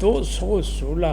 216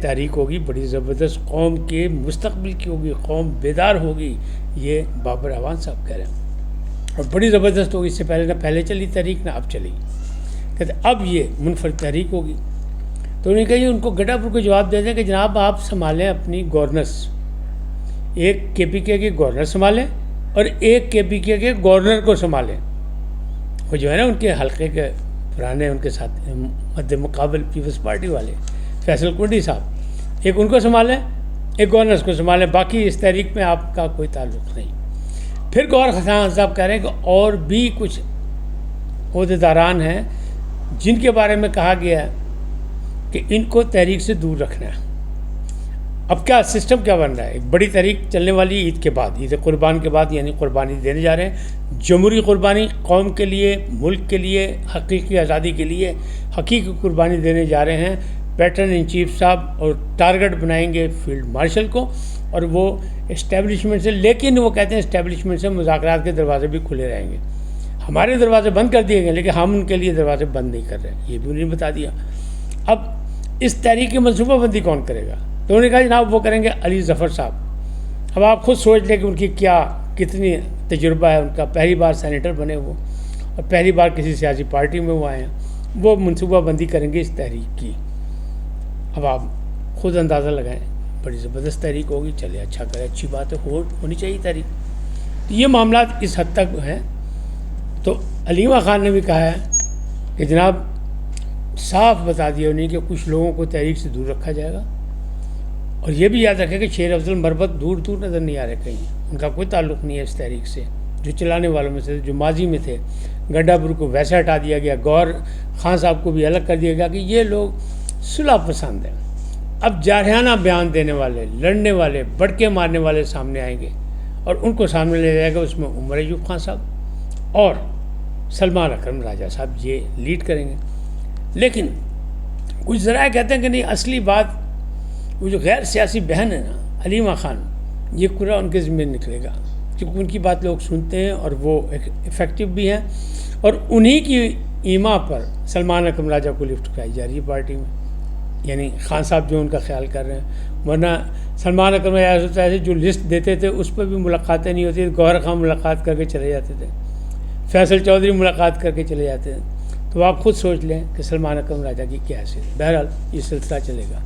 تحریک ہوگی بڑی زبردست، قوم کے مستقبل کی ہوگی، قوم بیدار ہوگی، یہ بابر اعوان صاحب کہہ رہے ہیں، اور بڑی زبردست ہوگی۔ اس سے پہلے نہ پہلے چلی تحریک نہ اب چلی، کہتے اب یہ منفرد تحریک ہوگی۔ تو انہوں نے کہا یہ ان کو گڈھا پور کو جواب دے دیں کہ جناب آپ سنبھالیں اپنی گورننس، ایک کے پی کے گورنر سنبھالیں اور ایک کے پی کے گورنر کو سنبھالیں۔ وہ جو ہے نا ان کے حلقے کے پرانے ان کے ساتھ مد مقابل پیپلز پارٹی والے فیصل کنڈی صاحب، ایک ان کو سنبھالیں، ایک گورنرز کو سنبھالیں، باقی اس تحریک میں آپ کا کوئی تعلق نہیں۔ پھر گور خان صاحب کہہ رہے ہیں کہ اور بھی کچھ عہدیداران ہیں جن کے بارے میں کہا گیا ہے کہ ان کو تحریک سے دور رکھنا ہے۔ اب کیا سسٹم کیا بن رہا ہے؟ ایک بڑی تحریک چلنے والی عید کے بعد، عید قربان کے بعد، یعنی قربانی دینے جا رہے ہیں، جمہوری قربانی، قوم کے لیے، ملک کے لیے، حقیقی آزادی کے لیے حقیقی قربانی دینے جا رہے ہیں۔ پیٹرن ان چیف صاحب اور ٹارگٹ بنائیں گے فیلڈ مارشل کو، اور وہ اسٹیبلشمنٹ سے، لیکن وہ کہتے ہیں اسٹیبلشمنٹ سے مذاکرات کے دروازے بھی کھلے رہیں گے۔ ہمارے دروازے بند کر دیے گئے لیکن ہم ان کے لیے دروازے بند نہیں کر رہے، یہ بھی انہوں نے بتا دیا۔ اب اس تحریک کی منصوبہ بندی کون کرے گا؟ تو انہوں نے کہا جناب وہ کریں گے علی ظفر صاحب۔ اب آپ خود سوچ لیں کہ ان کی کتنی تجربہ ہے، ان کا پہلی بار سینیٹر بنے وہ اور پہلی بار کسی سیاسی پارٹی میں وہ آئے ہیں، وہ منصوبہ بندی کریں گے اس تحریک کی۔ اب آپ خود اندازہ لگائیں، بڑی زبردست تحریک ہوگی، چلے اچھا کرے، اچھی بات ہے، ہونی چاہیے تحریک۔ تو یہ معاملات اس حد تک ہیں۔ تو علیمہ خان نے بھی کہا ہے کہ جناب صاف بتا دیا انہیں کہ کچھ لوگوں کو تحریک سے دور رکھا جائے گا، اور یہ بھی یاد رکھیں کہ شیر افضل مربت دور دور نظر نہیں آ رہے کہیں، ان کا کوئی تعلق نہیں ہے اس تحریک سے، جو چلانے والوں میں سے جو ماضی میں تھے۔ گڈھا پور کو ویسے ہٹا دیا گیا، گور خان صاحب کو بھی الگ کر دیا گیا کہ یہ لوگ صلح پسند ہیں۔ اب جارحانہ بیان دینے والے، لڑنے والے، بڑکے مارنے والے سامنے آئیں گے، اور ان کو سامنے لے جائے گا، اس میں عمر ایوب خان صاحب اور سلمان اکرم راجہ صاحب یہ لیڈ کریں گے۔ لیکن کچھ ذرائع کہتے ہیں کہ نہیں، اصلی بات وہ جو غیر سیاسی بہن ہے نا علیمہ خان، یہ پورا ان کے ذمہ نکلے گا، کیونکہ ان کی بات لوگ سنتے ہیں اور وہ افیکٹو بھی ہیں، اور انہی کی ایما پر سلمان اکرم راجہ کو لفٹ کرائی جا رہی ہے پارٹی میں، یعنی خان صاحب جو ان کا خیال کر رہے ہیں۔ ورنہ سلمان اکرم راجہ جو لسٹ دیتے تھے اس پہ بھی ملاقاتیں نہیں ہوتی، گوہر خان ملاقات کر کے چلے جاتے تھے، فیصل چودھری ملاقات کر کے چلے جاتے تھے۔ تو آپ خود سوچ لیں کہ سلمان اکرم راجہ کی کیا حیثیت ہے۔ بہرحال یہ سلسلہ چلے گا۔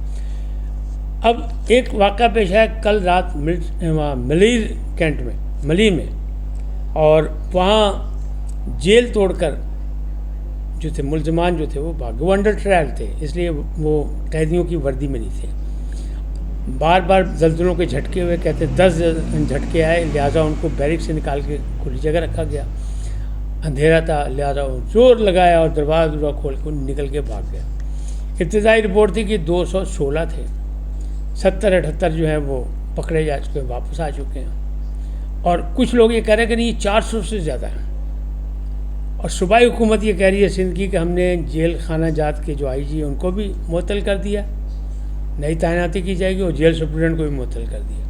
اب ایک واقعہ پیش ہے کل رات ملیر کینٹ میں، ملی میں، اور وہاں جیل توڑ کر جو تھے ملزمان جو تھے وہ بھاگے، وہ انڈر ٹرائل تھے، اس لیے وہ قیدیوں کی وردی میں نہیں تھے۔ بار بار زلزلوں کے جھٹکے ہوئے، کہتے 10 جھٹکے آئے، لہٰذا ان کو بیرک سے نکال کے کھلی جگہ رکھا گیا، اندھیرا تھا، لہٰذا وہ زور لگایا اور دروازہ کھول کے نکل کے بھاگ گیا۔ ابتدائی رپورٹ تھی کہ 216 تھے، 70-78 جو ہیں وہ پکڑے جا چکے ہیں، واپس آ چکے ہیں، اور کچھ لوگ یہ کہہ رہے ہیں کہ نہیں یہ 400 سے زیادہ ہیں۔ اور صوبائی حکومت یہ کہہ رہی ہے سندھ کی کہ ہم نے جیل خانہ جات کے جو آئی جی ان کو بھی معطل کر دیا، نئی تعیناتی کی جائے گی، اور جیل سپرنٹینڈنٹ کو بھی معطل کر دیا۔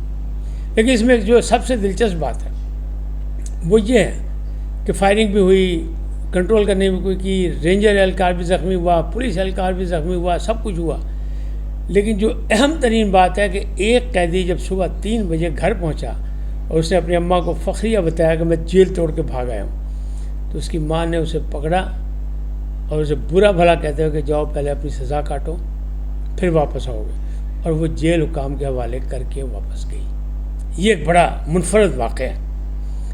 لیکن اس میں جو سب سے دلچسپ بات ہے وہ یہ ہے کہ فائرنگ بھی ہوئی، کنٹرول کرنے میں کوئی کی، رینجر اہلکار بھی زخمی ہوا، پولیس اہلکار بھی زخمی ہوا، سب کچھ ہوا۔ لیکن جو اہم ترین بات ہے کہ ایک قیدی جب صبح 3 بجے گھر پہنچا اور اس نے اپنی اماں کو فخریہ بتایا کہ میں جیل توڑ کے بھاگ آیا ہوں، تو اس کی ماں نے اسے پکڑا اور اسے برا بھلا کہتے ہوئے کہ جاؤ پہلے اپنی سزا کاٹو پھر واپس آؤ گے، اور وہ جیل حکام کے حوالے کر کے واپس گئی۔ یہ ایک بڑا منفرد واقعہ ہے،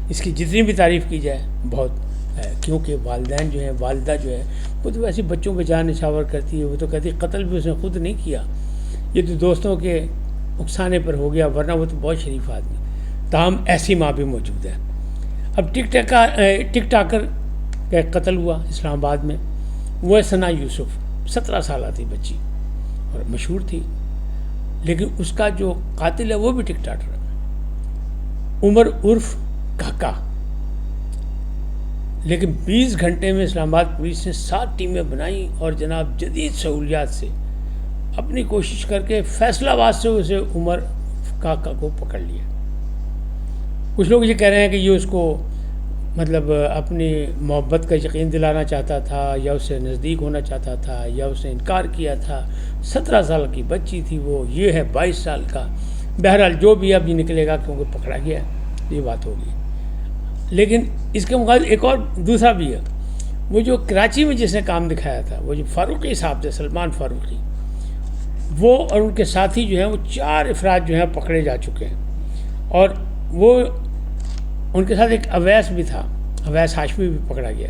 اس کی جتنی بھی تعریف کی جائے بہت ہے، کیونکہ والدین جو ہیں، والدہ جو ہے وہ تو ویسے بچوں پہ جان نچھاور کرتی ہے، وہ تو کہتی ہے قتل بھی اس نے خود نہیں کیا، یہ تو دوستوں کے اکسانے پر ہو گیا، ورنہ وہ تو بہت شریف آدمی، تاہم ایسی ماں بھی موجود ہے۔ اب ٹک ٹاکر کا ایک قتل ہوا اسلام آباد میں، وہ ہے ثنا یوسف، 17 سالہ تھی بچی اور مشہور تھی، لیکن اس کا جو قاتل ہے وہ بھی ٹک ٹاکر ہے، عمر عرف کاکا۔ لیکن 20 گھنٹے میں اسلام آباد پولیس نے 7 ٹیمیں بنائیں اور جناب جدید سہولیات سے اپنی کوشش کر کے فیصلہ آباد سے اسے عمر کاکا کو پکڑ لیا۔ کچھ لوگ یہ کہہ رہے ہیں کہ یہ اس کو مطلب اپنی محبت کا یقین دلانا چاہتا تھا یا اس سے نزدیک ہونا چاہتا تھا یا اس نے انکار کیا تھا. 17 سال کی بچی تھی وہ, یہ ہے 22 سال کا. بہرحال جو بھی اب یہ نکلے گا کیونکہ پکڑا گیا یہ بات ہوگی. لیکن اس کے مقابل ایک اور دوسرا بھی ہے. وہ جو کراچی میں جس نے کام دکھایا تھا, وہ جو فاروقی صاحب تھے, سلمان فاروقی, وہ اور ان کے ساتھی جو ہیں وہ 4 افراد جو ہیں پکڑے جا چکے ہیں. اور وہ ان کے ساتھ ایک اویس بھی تھا, اویس ہاشمی بھی پکڑا گیا.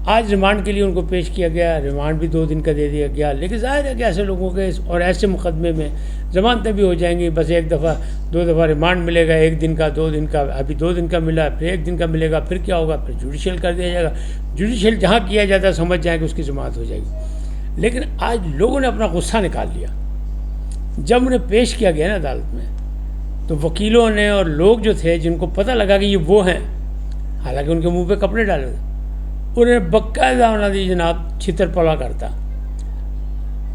آج ریمانڈ کے لیے ان کو پیش کیا گیا, ریمانڈ بھی 2 دن کا دے دیا گیا. لیکن ظاہر ہے کہ ایسے لوگوں کے اور ایسے مقدمے میں ضمانتیں بھی ہو جائیں گی. بس 1 دفعہ 2 دفعہ ریمانڈ ملے گا, 1 دن کا 2 دن کا, ابھی 2 دن کا ملا, پھر 1 دن کا ملے گا, پھر کیا ہوگا, پھر جوڈیشل کر دیا جائے گا. جوڈیشل جہاں کیا جاتا ہے سمجھ جائیں کہ اس کی ضمانت ہو جائے گی. لیکن آج لوگوں نے اپنا غصہ نکال لیا. جب انہیں پیش کیا گیا نا عدالت میں, تو وکیلوں نے اور لوگ جو تھے جن کو پتہ لگا کہ یہ وہ ہیں, حالانکہ ان کے منہ پہ کپڑے ڈالے ہوئے, انہیں باقاعدہ انہوں نے جناب چھتر پلا کرتا,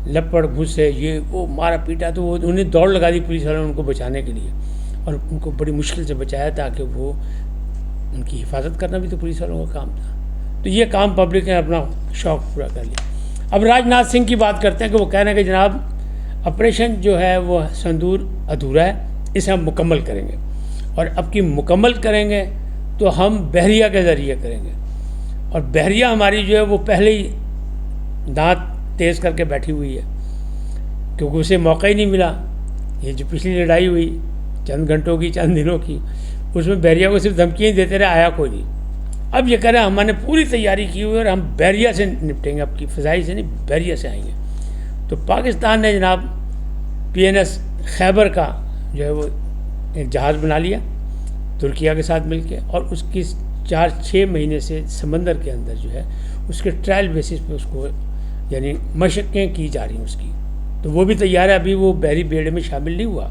لپڑ گھسے, یہ وہ مارا پیٹا. تو وہ انہیں دوڑ لگا دی پولیس والوں نے ان کو بچانے کے لیے, اور ان کو بڑی مشکل سے بچایا تاکہ وہ ان کی حفاظت کرنا بھی تو پولیس والوں کا کام تھا. تو یہ کام پبلک نے اپنا شوق پورا کر لیا. اب راجناتھ سنگھ کی بات کرتے ہیں کہ وہ کہہ رہے ہیں کہ جناب آپریشن جو ہے وہ سندور ادھورا ہے, اسے ہم مکمل کریں گے, اور اب کی مکمل کریں گے تو ہم بحریہ کے ذریعے کریں گے. اور بحریہ ہماری جو ہے وہ پہلے ہی دانت تیز کر کے بیٹھی ہوئی ہے, کیونکہ اسے موقع ہی نہیں ملا. یہ جو پچھلی لڑائی ہوئی چند گھنٹوں کی, چند دنوں کی, اس میں بحریہ کو صرف دھمکیاں ہی دیتے رہے, آیا کوئی نہیں. اب یہ کہہ رہے ہیں ہم نے پوری تیاری کی ہوئی اور ہم بحریہ سے نپٹیں گے, اب کی فضائی سے نہیں, بحریہ سے آئیں گے. تو پاکستان نے جناب PNS خیبر کا جو ہے وہ ایک جہاز بنا لیا ترکیہ کے ساتھ مل کے, اور اس کی 4-6 مہینے سے سمندر کے اندر جو ہے اس کے ٹرائل بیسس پہ اس کو یعنی مشقیں کی جا رہی ہیں اس کی. تو وہ بھی تیار ہے, ابھی وہ بحری بیڑے میں شامل نہیں ہوا.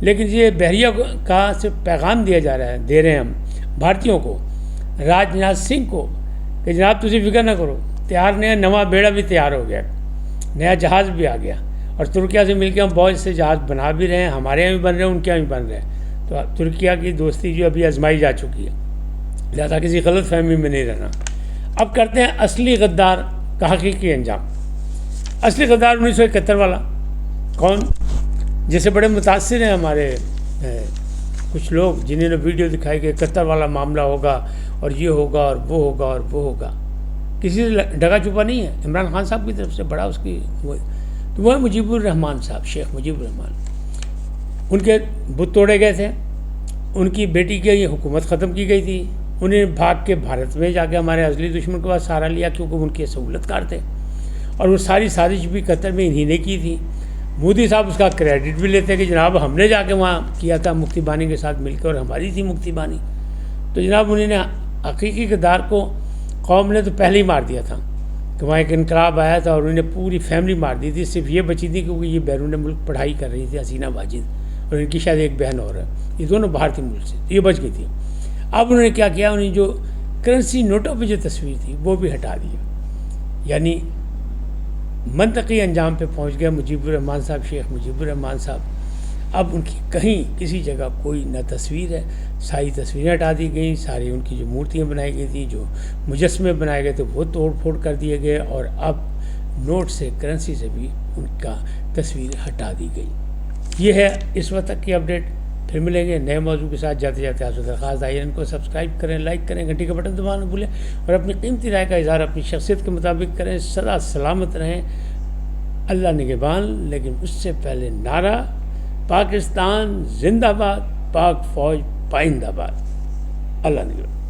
لیکن یہ بحریہ کا صرف پیغام دیا جا رہا ہے, دے رہے ہیں ہم بھارتیوں کو, راجناتھ سنگھ کو, کہ جناب تسی فکر نہ کرو, تیار نیا نواں بیڑا بھی تیار ہو گیا, نیا جہاز بھی آ گیا, اور ترکیہ سے مل کے ہم بہت سے جہاز بنا بھی رہے ہیں, ہمارے یہاں بھی بن رہے ہیں, ان کے یہاں بھی بن رہے ہیں. تو ترکیہ کی دوستی جو ابھی آزمائی جا چکی ہے, لہٰذا کسی غلط فہمی میں نہیں رہنا. اب کرتے ہیں اصلی غدار کا حقیقی انجام. اصلی غدار 1971 والا کون, جسے بڑے متاثر ہیں ہمارے کچھ لوگ, جنہوں نے ویڈیو دکھائی کہ 71 والا معاملہ ہوگا اور یہ ہوگا اور وہ ہوگا اور وہ ہوگا. کسی سے ڈگا چھپا نہیں ہے, عمران خان صاحب کی طرف سے بڑا اس کی تو وہ ہے مجیب الرحمان صاحب, شیخ مجیب الرحمان. ان کے بت توڑے گئے تھے, ان کی بیٹی کی یہ حکومت ختم کی گئی تھی, انہیں بھاگ کے بھارت میں جا کے ہمارے ازلی دشمن کے پاس سہارا لیا, کیونکہ ان کے سہولت کار تھے, اور وہ ساری سازش بھی قطر میں انہی نے کی تھی. مودی صاحب اس کا کریڈٹ بھی لیتے کہ جناب ہم نے جا کے وہاں کیا تھا مفتی بانی کے ساتھ مل کے, اور ہماری تھی مفتی بانی. تو جناب انہوں نے حقیقی کردار کو قوم نے تو پہلے ہی مار دیا تھا, کہ وہاں ایک انقلاب آیا تھا اور انہوں نے پوری فیملی مار دی تھی. صرف یہ بچی تھی کیونکہ یہ بیرون ملک پڑھائی کر رہی تھی, حسینہ واجد, اور ان کی شاید ایک بہن اور ہے, یہ دونوں بھارتی ملک سے, یہ بچ گئی تھی. اب انہوں نے کیا کیا, انہیں جو کرنسی نوٹوں پہ جو تصویر تھی وہ بھی ہٹا دی, یعنی منطقی انجام پہ پہنچ گیا مجیب الرحمان صاحب, شیخ مجیب الرحمان صاحب. اب ان کی کہیں کسی جگہ کوئی نہ تصویر ہے, ساری تصویریں ہٹا دی گئیں, ساری ان کی جو مورتیاں بنائی گئی تھیں, جو مجسمے بنائے گئے تھے وہ توڑ پھوڑ کر دیے گئے, اور اب نوٹ سے کرنسی سے بھی ان کا تصویر ہٹا دی گئی. یہ ہے اس وقت تک کی اپڈیٹ. پھر ملیں گے نئے موضوع کے ساتھ. جاتے جاتے آپ سے درخواست آئی ہے ان کو سبسکرائب کریں, لائک کریں, گھنٹی کا بٹن دبانا نہ بھولیں, اور اپنی قیمتی رائے کا اظہار اپنی شخصیت کے مطابق کریں. سدا سلامت رہیں, اللہ نگہبان. لیکن اس سے پہلے نعرہ پاکستان زندہ باد, پاک فوج پائندہ باد. اللہ نگہبان.